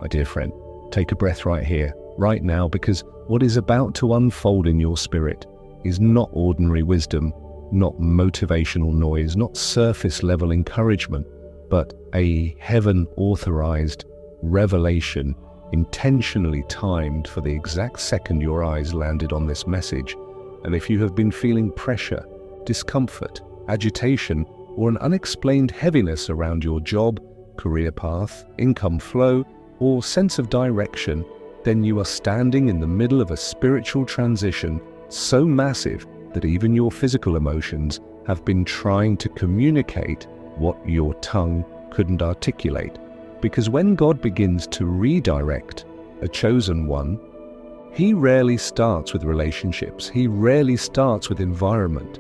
My dear friend, take a breath right here, right now, because what is about to unfold in your spirit is not ordinary wisdom, not motivational noise, not surface-level encouragement, but a heaven-authorized revelation intentionally timed for the exact second your eyes landed on this message. And if you have been feeling pressure, discomfort, agitation, or an unexplained heaviness around your job, career path, income flow, or sense of direction, then you are standing in the middle of a spiritual transition so massive that even your physical emotions have been trying to communicate what your tongue couldn't articulate. Because when God begins to redirect a chosen one, He rarely starts with relationships. He rarely starts with environment.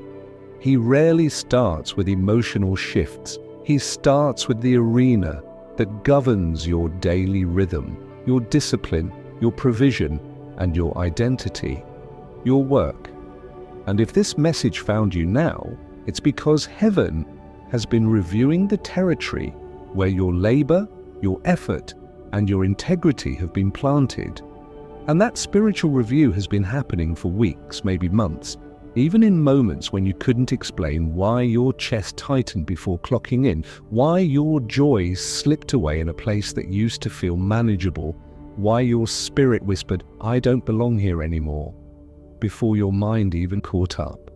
He rarely starts with emotional shifts. He starts with the arena that governs your daily rhythm, your discipline, your provision, and your identity, your work. And if this message found you now, it's because heaven has been reviewing the territory where your labor, your effort, and your integrity have been planted. And that spiritual review has been happening for weeks, maybe months, even in moments when you couldn't explain why your chest tightened before clocking in, why your joy slipped away in a place that used to feel manageable, why your spirit whispered, "I don't belong here anymore," before your mind even caught up.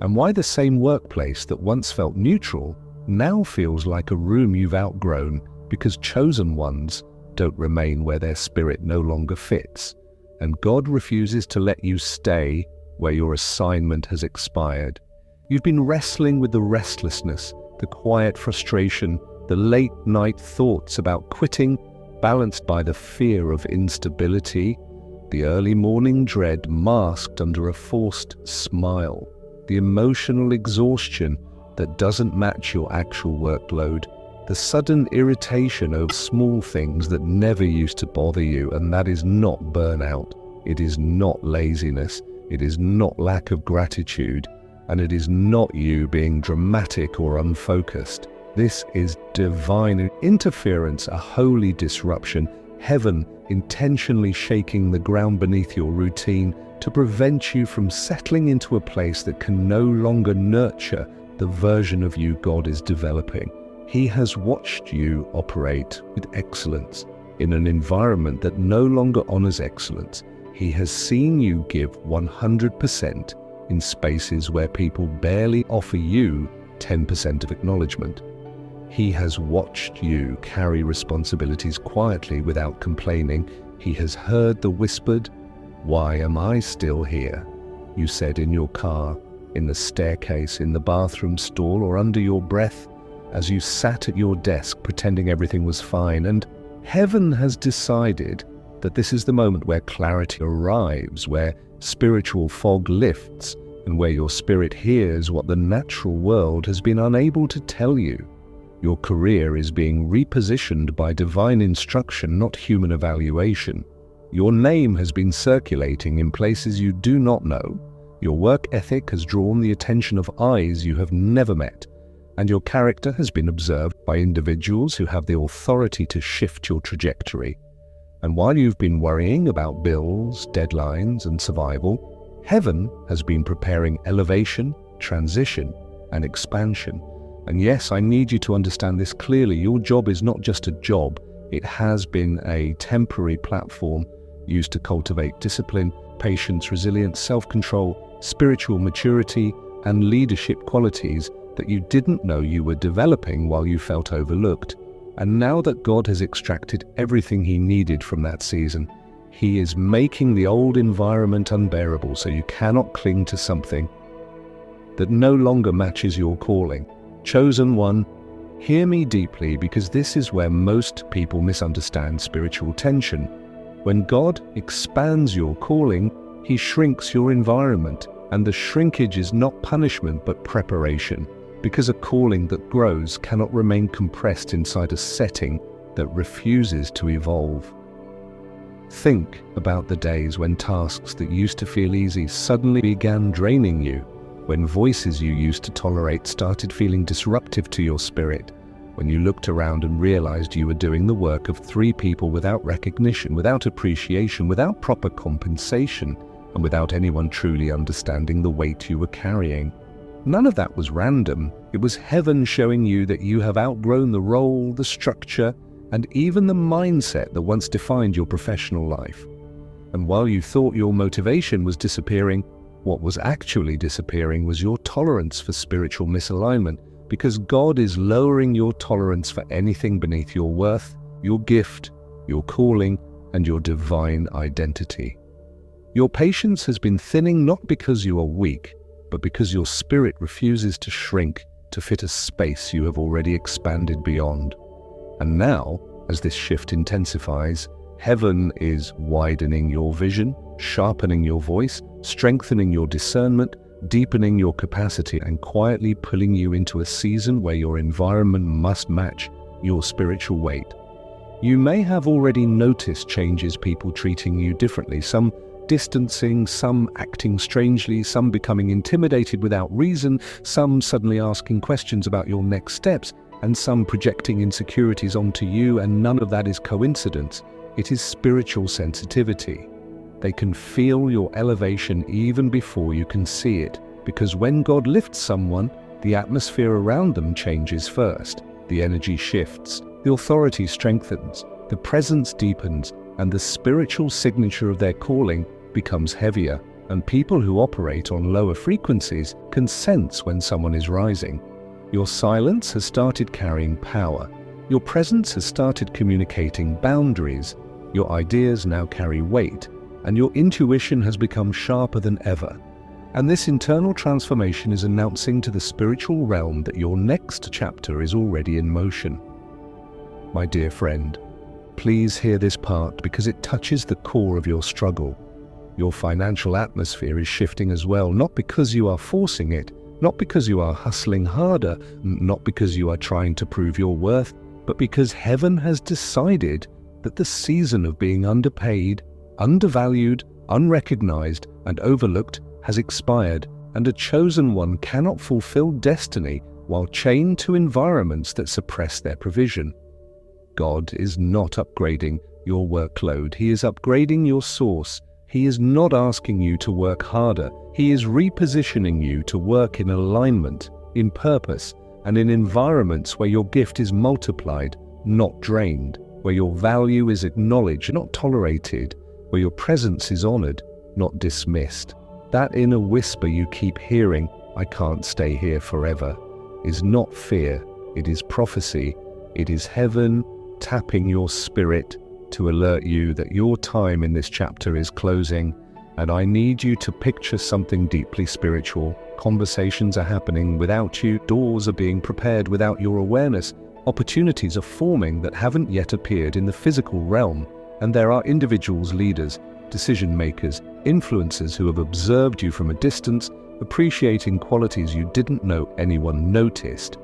And why the same workplace that once felt neutral now feels like a room you've outgrown because chosen ones don't remain where their spirit no longer fits. And God refuses to let you stay where your assignment has expired. You've been wrestling with the restlessness, the quiet frustration, the late night thoughts about quitting, balanced by the fear of instability, the early morning dread masked under a forced smile, the emotional exhaustion that doesn't match your actual workload, the sudden irritation over small things that never used to bother you. And that is not burnout. It is not laziness. It is not lack of gratitude. And it is not you being dramatic or unfocused. This is divine interference, a holy disruption, heaven intentionally shaking the ground beneath your routine to prevent you from settling into a place that can no longer nurture the version of you God is developing. He has watched you operate with excellence in an environment that no longer honors excellence. He has seen you give 100% in spaces where people barely offer you 10% of acknowledgement. He has watched you carry responsibilities quietly without complaining. He has heard the whispered, "Why am I still here?" you said in your car, in the staircase, in the bathroom stall, or under your breath as you sat at your desk pretending everything was fine. And heaven has decided that this is the moment where clarity arrives, where spiritual fog lifts, and where your spirit hears what the natural world has been unable to tell you. Your career is being repositioned by divine instruction, not human evaluation. Your name has been circulating in places you do not know. Your work ethic has drawn the attention of eyes you have never met. And your character has been observed by individuals who have the authority to shift your trajectory. And while you've been worrying about bills, deadlines, and survival, heaven has been preparing elevation, transition, and expansion. And yes, I need you to understand this clearly. Your job is not just a job. It has been a temporary platform used to cultivate discipline, patience, resilience, self-control, spiritual maturity, and leadership qualities that you didn't know you were developing while you felt overlooked. And now that God has extracted everything He needed from that season, He is making the old environment unbearable so you cannot cling to something that no longer matches your calling. Chosen one, hear me deeply, because this is where most people misunderstand spiritual tension. When God expands your calling, He shrinks your environment, and the shrinkage is not punishment but preparation. Because a calling that grows cannot remain compressed inside a setting that refuses to evolve. Think about the days when tasks that used to feel easy suddenly began draining you, when voices you used to tolerate started feeling disruptive to your spirit, when you looked around and realized you were doing the work of 3 people without recognition, without appreciation, without proper compensation, and without anyone truly understanding the weight you were carrying. None of that was random. It was heaven showing you that you have outgrown the role, the structure, and even the mindset that once defined your professional life. And while you thought your motivation was disappearing, what was actually disappearing was your tolerance for spiritual misalignment, because God is lowering your tolerance for anything beneath your worth, your gift, your calling, and your divine identity. Your patience has been thinning not because you are weak, but because your spirit refuses to shrink to fit a space you have already expanded beyond. And now, as this shift intensifies, heaven is widening your vision, sharpening your voice, strengthening your discernment, deepening your capacity, and quietly pulling you into a season where your environment must match your spiritual weight. You may have already noticed changes, people treating you differently, some distancing, some acting strangely, some becoming intimidated without reason, some suddenly asking questions about your next steps, and some projecting insecurities onto you, and none of that is coincidence. It is spiritual sensitivity. They can feel your elevation even before you can see it, because when God lifts someone, the atmosphere around them changes first. The energy shifts, the authority strengthens, the presence deepens, and the spiritual signature of their calling becomes heavier, and people who operate on lower frequencies can sense when someone is rising. Your silence has started carrying power. Your presence has started communicating boundaries. Your ideas now carry weight, and your intuition has become sharper than ever. And this internal transformation is announcing to the spiritual realm that your next chapter is already in motion. My dear friend, please hear this part because it touches the core of your struggle. Your financial atmosphere is shifting as well, not because you are forcing it, not because you are hustling harder, not because you are trying to prove your worth, but because heaven has decided that the season of being underpaid, undervalued, unrecognized, and overlooked has expired, and a chosen one cannot fulfill destiny while chained to environments that suppress their provision. God is not upgrading your workload. He is upgrading your source. He is not asking you to work harder. He is repositioning you to work in alignment, in purpose, and in environments where your gift is multiplied, not drained, where your value is acknowledged, not tolerated, where your presence is honored, not dismissed. That inner whisper you keep hearing, "I can't stay here forever," is not fear, it is prophecy. It is heaven tapping your spirit to alert you that your time in this chapter is closing, and I need you to picture something deeply spiritual. Conversations are happening without you, doors are being prepared without your awareness, opportunities are forming that haven't yet appeared in the physical realm, and there are individuals, leaders, decision makers, influencers who have observed you from a distance, appreciating qualities you didn't know anyone noticed,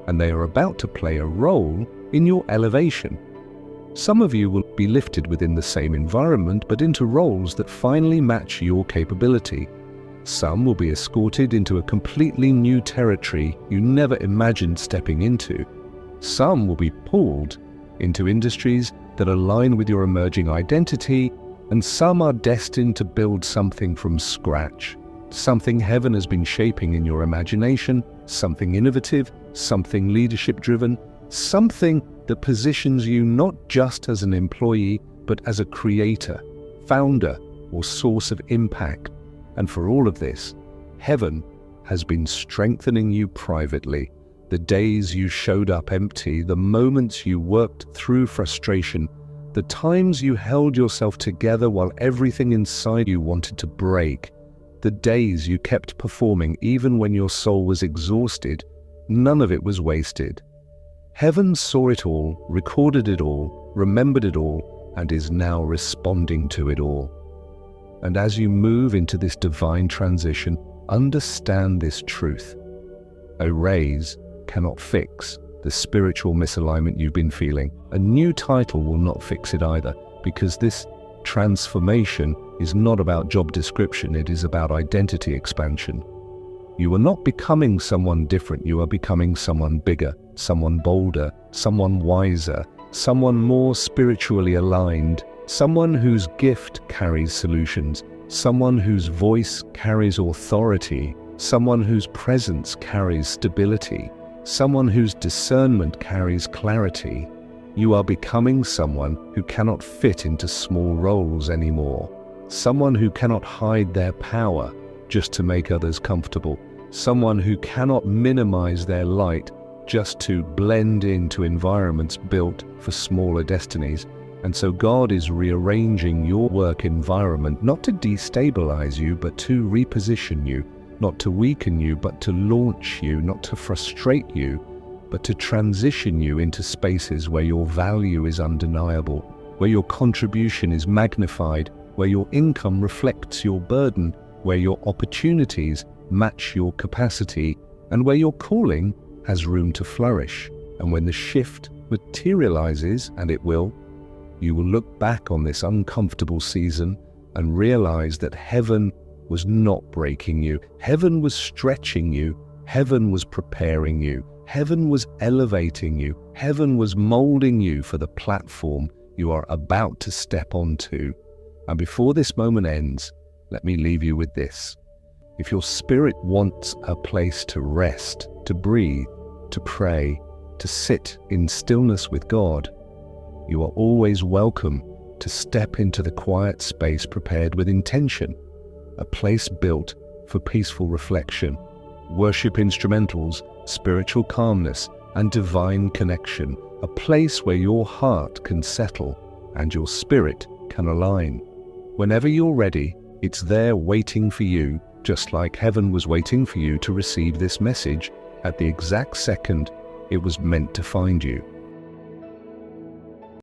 and they are about to play a role in your elevation. Some of you will be lifted within the same environment, but into roles that finally match your capability. Some will be escorted into a completely new territory you never imagined stepping into. Some will be pulled into industries that align with your emerging identity, and some are destined to build something from scratch. Something heaven has been shaping in your imagination, something innovative, something leadership-driven, something that positions you not just as an employee, but as a creator, founder, or source of impact. And for all of this, heaven has been strengthening you privately. The days you showed up empty, the moments you worked through frustration, the times you held yourself together while everything inside you wanted to break, the days you kept performing even when your soul was exhausted, none of it was wasted. Heaven saw it all, recorded it all, remembered it all, and is now responding to it all. And as you move into this divine transition, understand this truth. A raise cannot fix the spiritual misalignment you've been feeling. A new title will not fix it either, because this transformation is not about job description, it is about identity expansion. You are not becoming someone different, you are becoming someone bigger, someone bolder, someone wiser, someone more spiritually aligned, someone whose gift carries solutions, someone whose voice carries authority, someone whose presence carries stability, someone whose discernment carries clarity. You are becoming someone who cannot fit into small roles anymore, someone who cannot hide their power just to make others comfortable, someone who cannot minimize their light just to blend into environments built for smaller destinies. And so God is rearranging your work environment, not to destabilize you, but to reposition you, not to weaken you, but to launch you, not to frustrate you, but to transition you into spaces where your value is undeniable, where your contribution is magnified, where your income reflects your burden, where your opportunities match your capacity, and where your calling has room to flourish. And when the shift materializes, and it will, you will look back on this uncomfortable season and realize that heaven was not breaking you. Heaven was stretching you. Heaven was preparing you. Heaven was elevating you. Heaven was molding you for the platform you are about to step onto. And before this moment ends, let me leave you with this. If your spirit wants a place to rest, to breathe, to pray, to sit in stillness with God, you are always welcome to step into the quiet space prepared with intention, a place built for peaceful reflection, worship instrumentals, spiritual calmness, and divine connection, a place where your heart can settle and your spirit can align. Whenever you're ready, it's there waiting for you, just like heaven was waiting for you to receive this message at the exact second it was meant to find you.